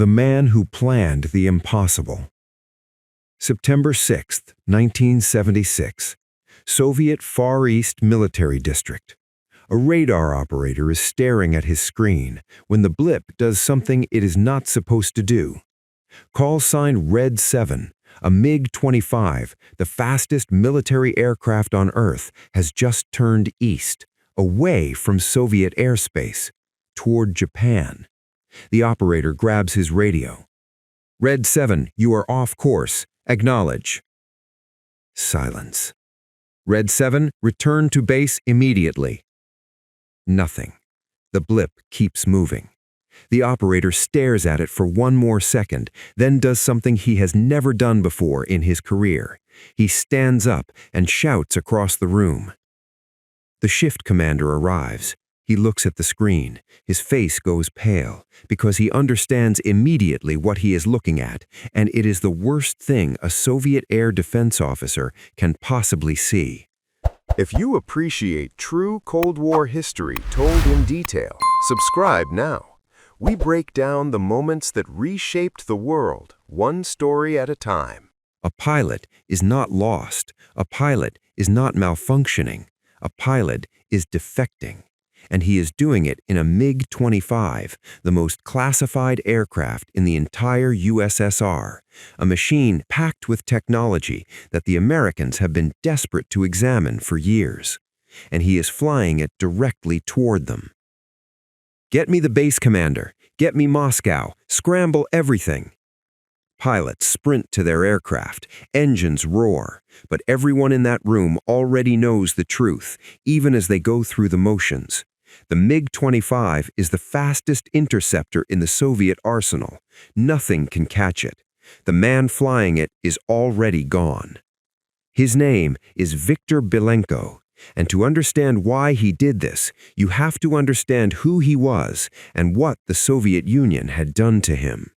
The man who planned the impossible. September 6, 1976. Soviet Far East Military District. A radar operator is staring at his screen when the blip does something it is not supposed to do. Call sign Red 7, a MiG-25, the fastest military aircraft on Earth, has just turned east, away from Soviet airspace, toward Japan. The operator grabs his radio. Red 7, you are off course. Acknowledge. Silence. Red 7, return to base immediately. Nothing. The blip keeps moving. The operator stares at it for one more second, then does something he has never done before in his career. He stands up and shouts across the room. The shift commander arrives. He looks at the screen. His face goes pale because he understands immediately what he is looking at, and it is the worst thing a Soviet air defense officer can possibly see. If you appreciate true Cold War history told in detail, subscribe now. We break down the moments that reshaped the world, one story at a time. A pilot is not lost. A pilot is not malfunctioning. A pilot is defecting. And he is doing it in a MiG-25, the most classified aircraft in the entire USSR, a machine packed with technology that the Americans have been desperate to examine for years. And he is flying it directly toward them. Get me the base commander. Get me Moscow. Scramble everything. Pilots sprint to their aircraft. Engines roar. But everyone in that room already knows the truth, even as they go through the motions. The MiG-25 is the fastest interceptor in the Soviet arsenal. Nothing can catch it. The man flying it is already gone. His name is Viktor Belenko, and to understand why he did this, you have to understand who he was and what the Soviet Union had done to him.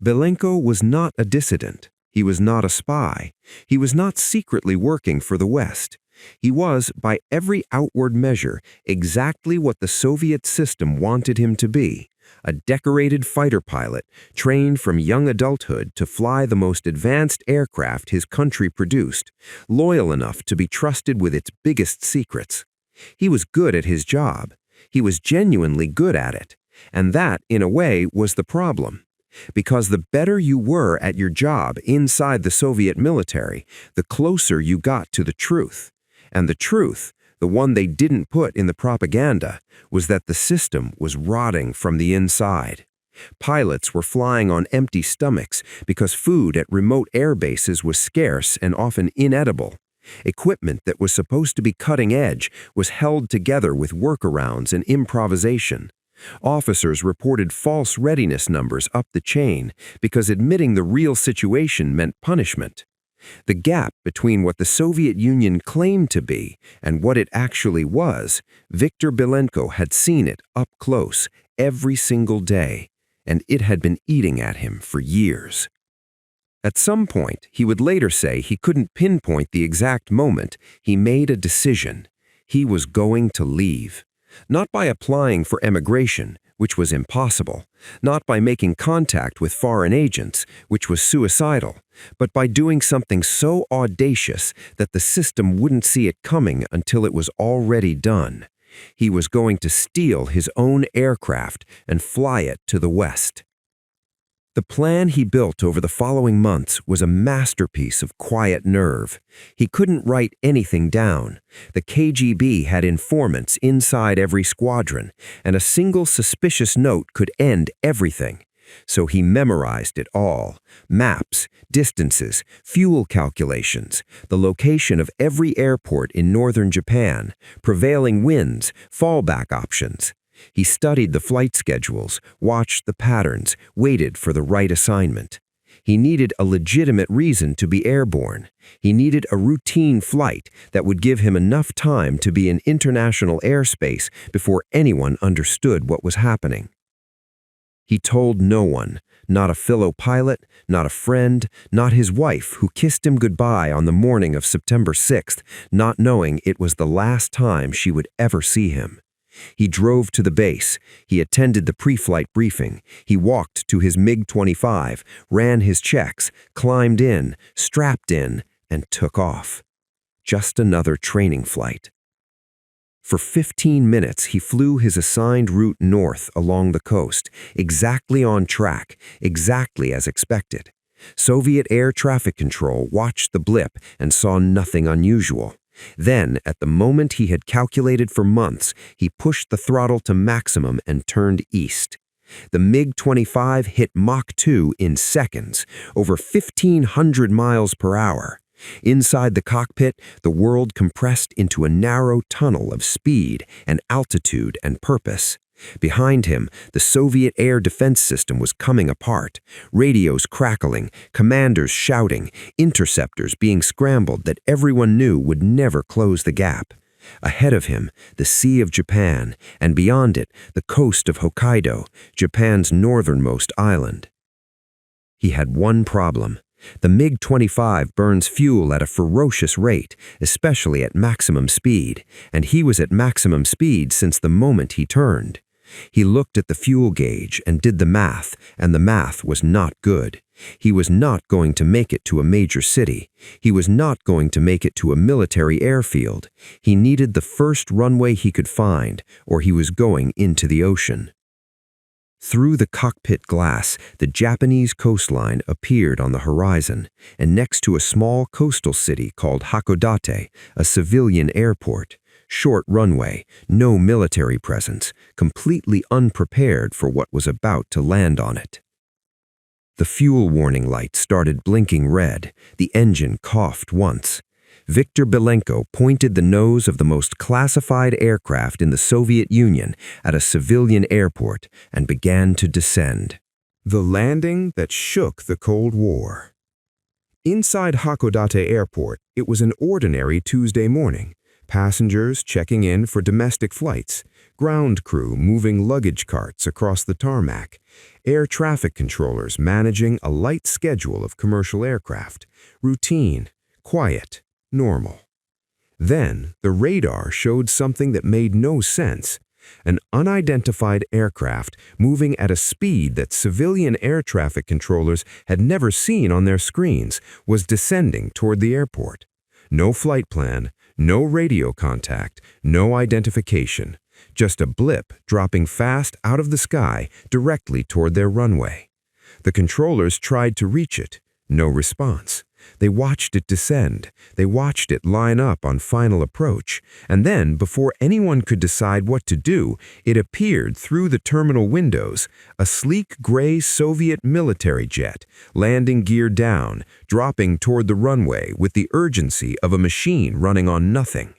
Belenko was not a dissident. He was not a spy. He was not secretly working for the West. He was, by every outward measure, exactly what the Soviet system wanted him to be, a decorated fighter pilot, trained from young adulthood to fly the most advanced aircraft his country produced, loyal enough to be trusted with its biggest secrets. He was good at his job. He was genuinely good at it. And that, in a way, was the problem. Because the better you were at your job inside the Soviet military, the closer you got to the truth. And the truth, the one they didn't put in the propaganda, was that the system was rotting from the inside. Pilots were flying on empty stomachs because food at remote air bases was scarce and often inedible. Equipment that was supposed to be cutting edge was held together with workarounds and improvisation. Officers reported false readiness numbers up the chain because admitting the real situation meant punishment. The gap between what the Soviet Union claimed to be and what it actually was, Viktor Belenko had seen it up close every single day, and it had been eating at him for years. At some point, he would later say he couldn't pinpoint the exact moment, he made a decision. He was going to leave. Not by applying for emigration, which was impossible, not by making contact with foreign agents, which was suicidal, but by doing something so audacious that the system wouldn't see it coming until it was already done. He was going to steal his own aircraft and fly it to the West. The plan he built over the following months was a masterpiece of quiet nerve. He couldn't write anything down. The KGB had informants inside every squadron, and a single suspicious note could end everything. So he memorized it all. Maps, distances, fuel calculations, the location of every airport in northern Japan, prevailing winds, fallback options. He studied the flight schedules, watched the patterns, waited for the right assignment. He needed a legitimate reason to be airborne. He needed a routine flight that would give him enough time to be in international airspace before anyone understood what was happening. He told no one, not a fellow pilot, not a friend, not his wife who kissed him goodbye on the morning of September 6th, not knowing it was the last time she would ever see him. He drove to the base. He attended the pre-flight briefing. He walked to his MiG-25, ran his checks, climbed in, strapped in, and took off. Just another training flight. For 15 minutes, he flew his assigned route north along the coast, exactly on track, exactly as expected. Soviet air traffic control watched the blip and saw nothing unusual. Then, at the moment he had calculated for months, he pushed the throttle to maximum and turned east. The MiG-25 hit Mach 2 in seconds, over 1,500 miles per hour. Inside the cockpit, the world compressed into a narrow tunnel of speed and altitude and purpose. Behind him, the Soviet air defense system was coming apart, radios crackling, commanders shouting, interceptors being scrambled that everyone knew would never close the gap. Ahead of him, the Sea of Japan, and beyond it, the coast of Hokkaido, Japan's northernmost island. He had one problem. The MiG-25 burns fuel at a ferocious rate, especially at maximum speed, and he was at maximum speed since the moment he turned. He looked at the fuel gauge and did the math, and the math was not good. He was not going to make it to a major city. He was not going to make it to a military airfield. He needed the first runway he could find, or he was going into the ocean. Through the cockpit glass, the Japanese coastline appeared on the horizon, and next to a small coastal city called Hakodate, a civilian airport. Short runway, no military presence, completely unprepared for what was about to land on it. The fuel warning light started blinking red. The engine coughed once. Viktor Belenko pointed the nose of the most classified aircraft in the Soviet Union at a civilian airport and began to descend. The landing that shook the Cold War. Inside Hakodate Airport, it was an ordinary Tuesday morning. Passengers checking in for domestic flights, ground crew moving luggage carts across the tarmac, air traffic controllers managing a light schedule of commercial aircraft, routine, quiet, normal. Then, the radar showed something that made no sense. An unidentified aircraft moving at a speed that civilian air traffic controllers had never seen on their screens was descending toward the airport. No flight plan, no radio contact, no identification. Just a blip dropping fast out of the sky directly toward their runway. The controllers tried to reach it. No response. They watched it descend. They watched it line up on final approach. And then, before anyone could decide what to do, it appeared through the terminal windows, a sleek gray Soviet military jet, landing gear down, dropping toward the runway with the urgency of a machine running on nothing.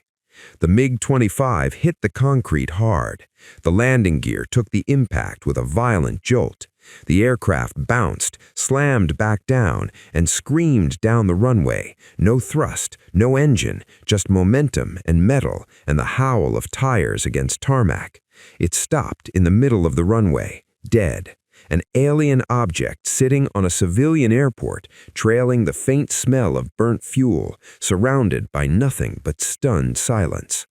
The MiG-25 hit the concrete hard. The landing gear took the impact with a violent jolt. The aircraft bounced, slammed back down, and screamed down the runway. No thrust, no engine, just momentum and metal and the howl of tires against tarmac. It stopped in the middle of the runway, dead. An alien object sitting on a civilian airport, trailing the faint smell of burnt fuel, surrounded by nothing but stunned silence.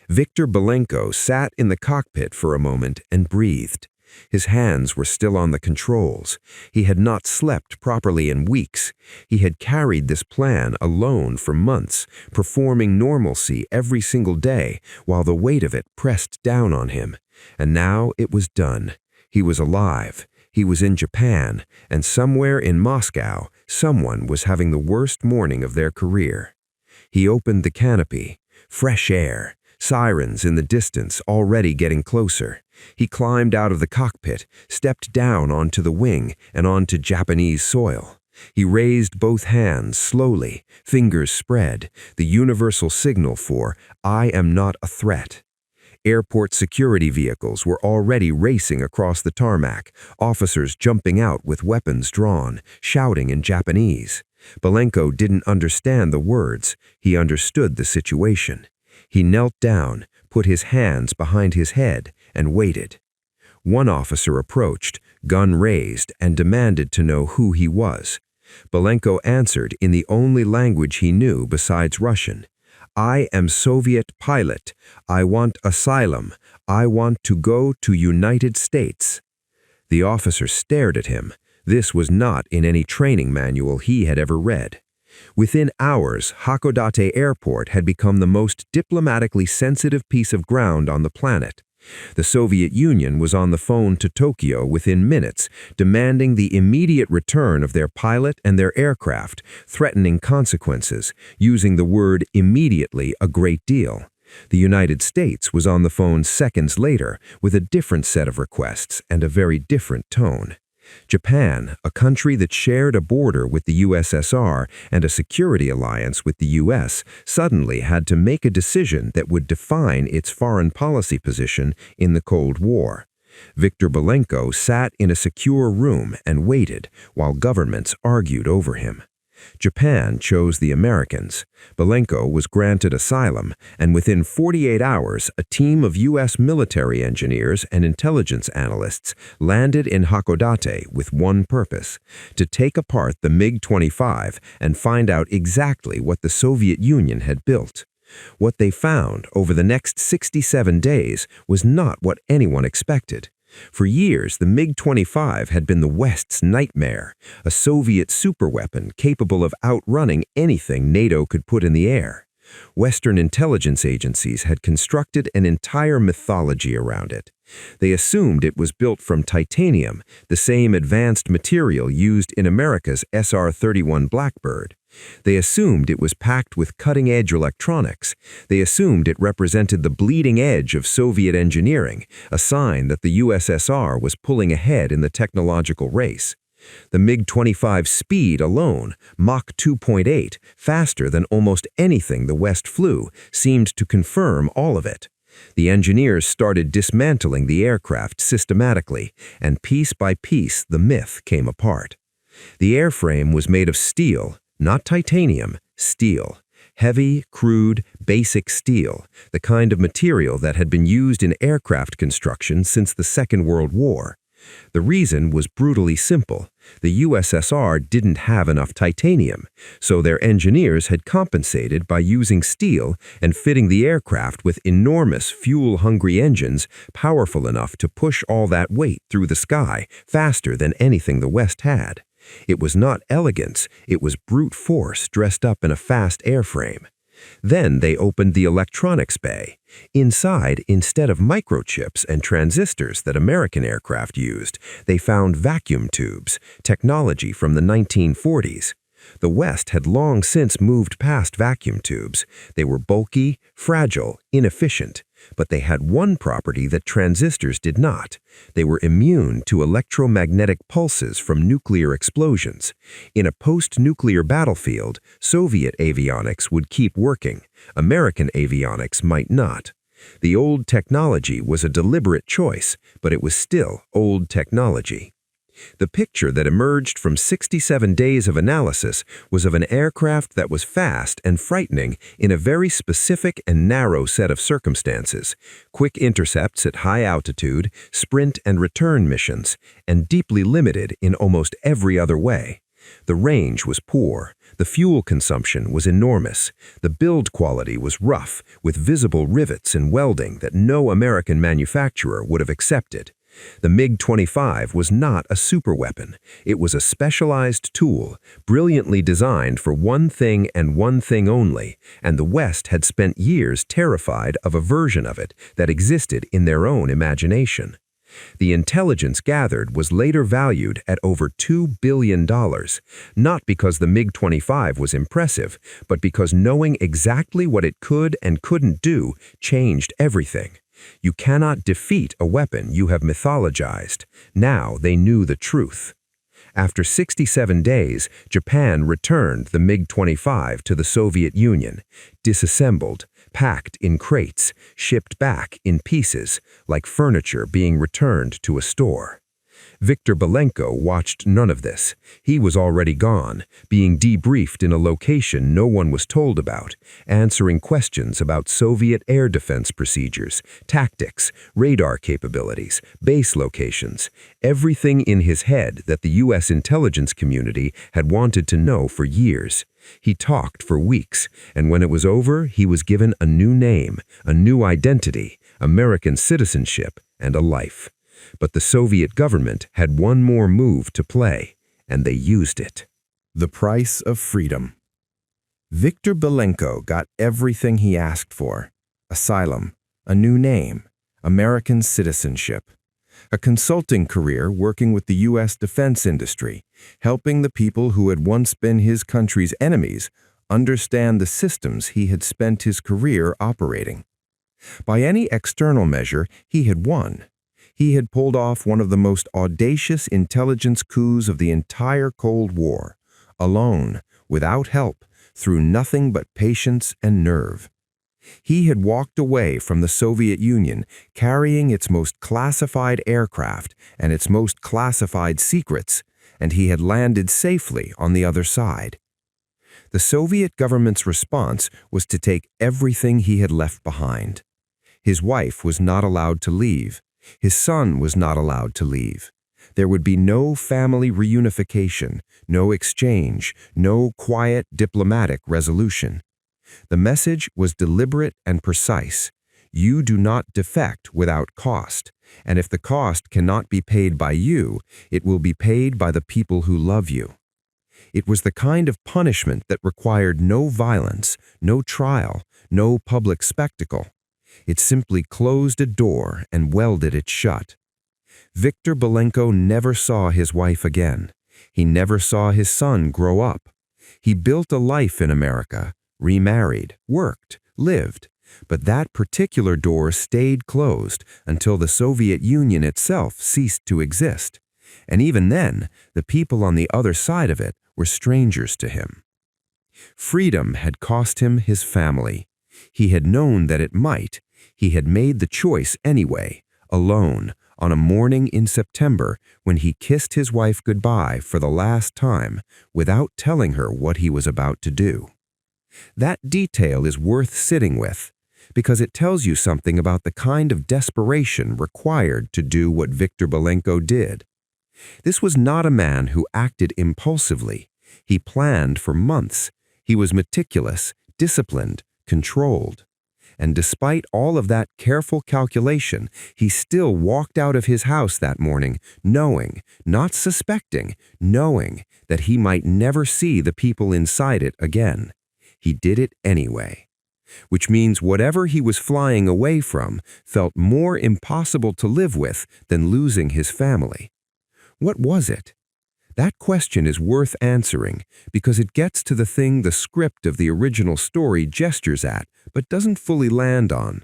Viktor Belenko sat in the cockpit for a moment and breathed. His hands were still on the controls. He had not slept properly in weeks. He had carried this plan alone for months, performing normalcy every single day while the weight of it pressed down on him. And now it was done. He was alive. He was in Japan, and somewhere in Moscow, someone was having the worst morning of their career. He opened the canopy. Fresh air. Sirens in the distance already getting closer. He climbed out of the cockpit, stepped down onto the wing and onto Japanese soil. He raised both hands slowly, fingers spread, the universal signal for, "I am not a threat." Airport security vehicles were already racing across the tarmac, officers jumping out with weapons drawn, shouting in Japanese. Belenko didn't understand the words. He understood the situation. He knelt down, put his hands behind his head, and waited. One officer approached, gun raised, and demanded to know who he was. Belenko answered in the only language he knew besides Russian. "I am Soviet pilot. I want asylum. I want to go to United States." The officer stared at him. This was not in any training manual he had ever read. Within hours, Hakodate Airport had become the most diplomatically sensitive piece of ground on the planet. The Soviet Union was on the phone to Tokyo within minutes, demanding the immediate return of their pilot and their aircraft, threatening consequences, using the word immediately a great deal. The United States was on the phone seconds later with a different set of requests and a very different tone. Japan, a country that shared a border with the USSR and a security alliance with the US, suddenly had to make a decision that would define its foreign policy position in the Cold War. Viktor Belenko sat in a secure room and waited while governments argued over him. Japan chose the Americans. Belenko was granted asylum, and within 48 hours, a team of U.S. military engineers and intelligence analysts landed in Hakodate with one purpose: to take apart the MiG-25 and find out exactly what the Soviet Union had built. What they found over the next 67 days was not what anyone expected. For years, the MiG-25 had been the West's nightmare, a Soviet superweapon capable of outrunning anything NATO could put in the air. Western intelligence agencies had constructed an entire mythology around it. They assumed it was built from titanium, the same advanced material used in America's SR-31 Blackbird. They assumed it was packed with cutting-edge electronics. They assumed it represented the bleeding edge of Soviet engineering, a sign that the USSR was pulling ahead in the technological race. The MiG-25's speed alone, Mach 2.8, faster than almost anything the West flew, seemed to confirm all of it. The engineers started dismantling the aircraft systematically, and piece by piece the myth came apart. The airframe was made of steel, not titanium, steel. Heavy, crude, basic steel, the kind of material that had been used in aircraft construction since the Second World War. The reason was brutally simple. The USSR didn't have enough titanium, so their engineers had compensated by using steel and fitting the aircraft with enormous fuel-hungry engines powerful enough to push all that weight through the sky faster than anything the West had. It was not elegance, it was brute force dressed up in a fast airframe. Then they opened the electronics bay. Inside, instead of microchips and transistors that American aircraft used, they found vacuum tubes, technology from the 1940s. The West had long since moved past vacuum tubes. They were bulky, fragile, inefficient. But they had one property that transistors did not. They were immune to electromagnetic pulses from nuclear explosions. In a post-nuclear battlefield, Soviet avionics would keep working. American avionics might not. The old technology was a deliberate choice, but it was still old technology. The picture that emerged from 67 days of analysis was of an aircraft that was fast and frightening in a very specific and narrow set of circumstances: quick intercepts at high altitude, sprint and return missions, and deeply limited in almost every other way. The range was poor. The fuel consumption was enormous. The build quality was rough, with visible rivets and welding that no American manufacturer would have accepted. The MiG-25 was not a superweapon. It was a specialized tool, brilliantly designed for one thing and one thing only, and the West had spent years terrified of a version of it that existed in their own imagination. The intelligence gathered was later valued at over $2 billion, not because the MiG-25 was impressive, but because knowing exactly what it could and couldn't do changed everything. You cannot defeat a weapon you have mythologized. Now they knew the truth. After 67 days, Japan returned the MiG-25 to the Soviet Union, disassembled, packed in crates, shipped back in pieces, like furniture being returned to a store. Viktor Belenko watched none of this. He was already gone, being debriefed in a location no one was told about, answering questions about Soviet air defense procedures, tactics, radar capabilities, base locations, everything in his head that the U.S. intelligence community had wanted to know for years. He talked for weeks, and when it was over, he was given a new name, a new identity, American citizenship, and a life. But the Soviet government had one more move to play, and they used it. The price of freedom. Viktor Belenko got everything he asked for: asylum, a new name, American citizenship, a consulting career working with the U.S. defense industry, helping the people who had once been his country's enemies understand the systems he had spent his career operating. By any external measure, he had won. He had pulled off one of the most audacious intelligence coups of the entire Cold War, alone, without help, through nothing but patience and nerve. He had walked away from the Soviet Union carrying its most classified aircraft and its most classified secrets, and he had landed safely on the other side. The Soviet government's response was to take everything he had left behind. His wife was not allowed to leave. His son was not allowed to leave. There would be no family reunification, no exchange, no quiet diplomatic resolution. The message was deliberate and precise. You do not defect without cost, and if the cost cannot be paid by you, it will be paid by the people who love you. It was the kind of punishment that required no violence, no trial, no public spectacle. It simply closed a door and welded it shut. Viktor Belenko never saw his wife again. He never saw his son grow up. He built a life in America, remarried, worked, lived, but that particular door stayed closed until the Soviet Union itself ceased to exist. And even then, the people on the other side of it were strangers to him. Freedom had cost him his family. He had known that it might. He had made the choice anyway, alone, on a morning in September when he kissed his wife goodbye for the last time without telling her what he was about to do. That detail is worth sitting with, because it tells you something about the kind of desperation required to do what Viktor Belenko did. This was not a man who acted impulsively. He planned for months. He was meticulous, disciplined, controlled. And despite all of that careful calculation, he still walked out of his house that morning knowing, not suspecting, knowing that he might never see the people inside it again. He did it anyway. Which means whatever he was flying away from felt more impossible to live with than losing his family. What was it? That question is worth answering because it gets to the thing the script of the original story gestures at but doesn't fully land on.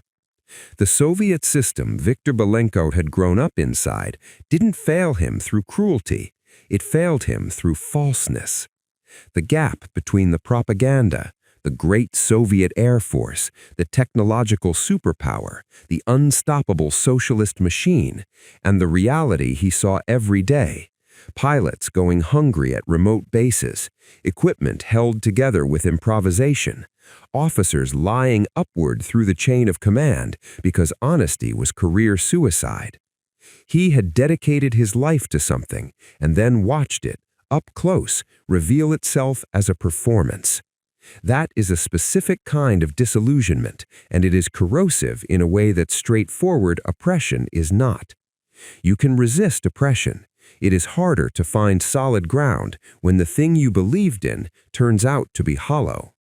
The Soviet system Viktor Belenko had grown up inside didn't fail him through cruelty. It failed him through falseness. The gap between the propaganda, the great Soviet Air Force, the technological superpower, the unstoppable socialist machine, and the reality he saw every day. Pilots going hungry at remote bases, equipment held together with improvisation, officers lying upward through the chain of command because honesty was career suicide. He had dedicated his life to something and then watched it, up close, reveal itself as a performance. That is a specific kind of disillusionment, and it is corrosive in a way that straightforward oppression is not. You can resist oppression. It is harder to find solid ground when the thing you believed in turns out to be hollow.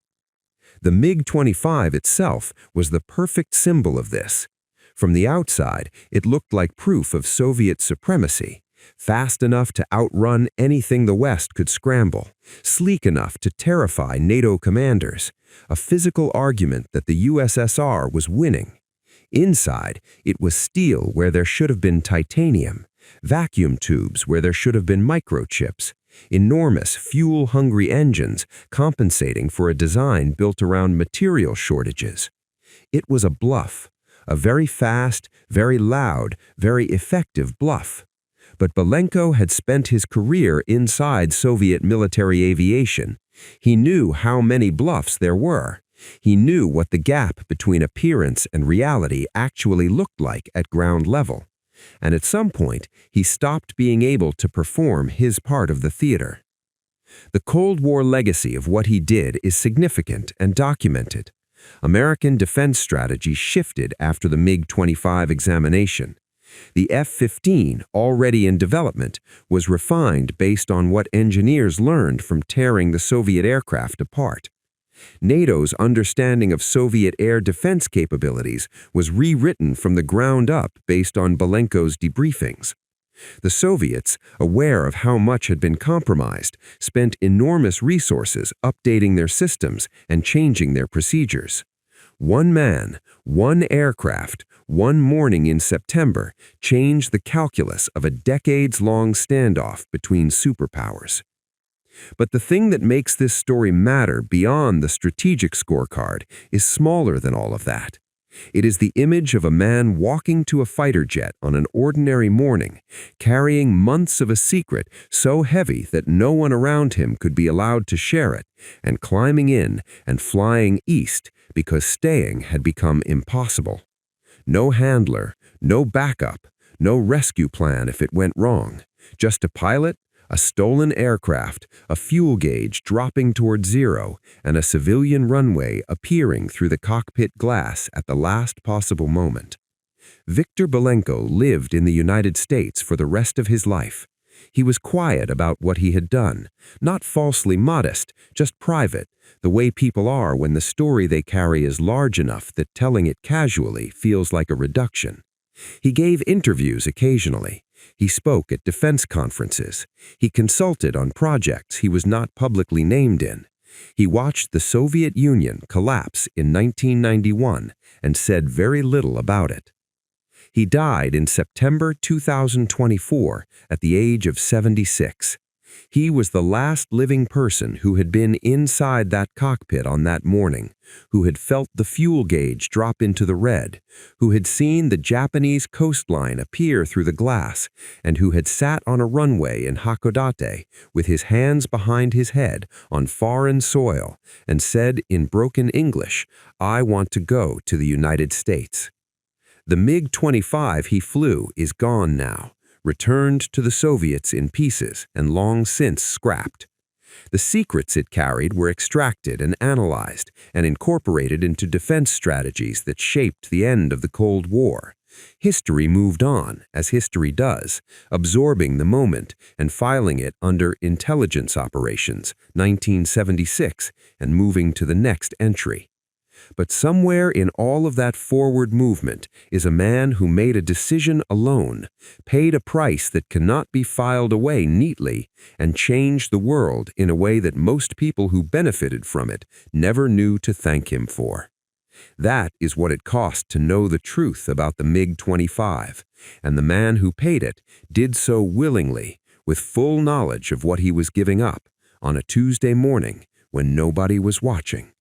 The MiG-25 itself was the perfect symbol of this. From the outside, it looked like proof of Soviet supremacy, fast enough to outrun anything the West could scramble, sleek enough to terrify NATO commanders, a physical argument that the USSR was winning. Inside, it was steel where there should have been titanium, vacuum tubes where there should have been microchips, enormous fuel-hungry engines compensating for a design built around material shortages. It was a bluff, a very fast, very loud, very effective bluff. But Belenko had spent his career inside Soviet military aviation. He knew how many bluffs there were. He knew what the gap between appearance and reality actually looked like at ground level. And at some point, he stopped being able to perform his part of the theater. The Cold War legacy of what he did is significant and documented. American defense strategy shifted after the MiG-25 examination. The F-15, already in development, was refined based on what engineers learned from tearing the Soviet aircraft apart. NATO's understanding of Soviet air defense capabilities was rewritten from the ground up based on Belenko's debriefings. The Soviets, aware of how much had been compromised, spent enormous resources updating their systems and changing their procedures. One man, one aircraft, one morning in September changed the calculus of a decades-long standoff between superpowers. But the thing that makes this story matter beyond the strategic scorecard is smaller than all of that. It is the image of a man walking to a fighter jet on an ordinary morning, carrying months of a secret so heavy that no one around him could be allowed to share it, and climbing in and flying east because staying had become impossible. No handler, no backup, no rescue plan if it went wrong. Just a pilot, a stolen aircraft, a fuel gauge dropping toward zero, and a civilian runway appearing through the cockpit glass at the last possible moment. Viktor Belenko lived in the United States for the rest of his life. He was quiet about what he had done, not falsely modest, just private, the way people are when the story they carry is large enough that telling it casually feels like a reduction. He gave interviews occasionally. He spoke at defense conferences. He consulted on projects he was not publicly named in. He watched the Soviet Union collapse in 1991 and said very little about it. He died in September 2024 at the age of 76. He was the last living person who had been inside that cockpit on that morning, who had felt the fuel gauge drop into the red, who had seen the Japanese coastline appear through the glass, and who had sat on a runway in Hakodate with his hands behind his head on foreign soil and said in broken English, "I want to go to the United States." The MiG-25 he flew is gone now, returned to the Soviets in pieces and long since scrapped. The secrets it carried were extracted and analyzed and incorporated into defense strategies that shaped the end of the Cold War. History moved on, as history does, absorbing the moment and filing it under Intelligence Operations, 1976, and moving to the next entry. But somewhere in all of that forward movement is a man who made a decision alone, paid a price that cannot be filed away neatly, and changed the world in a way that most people who benefited from it never knew to thank him for. That is what it cost to know the truth about the MiG-25, and the man who paid it did so willingly, with full knowledge of what he was giving up, on a Tuesday morning when nobody was watching.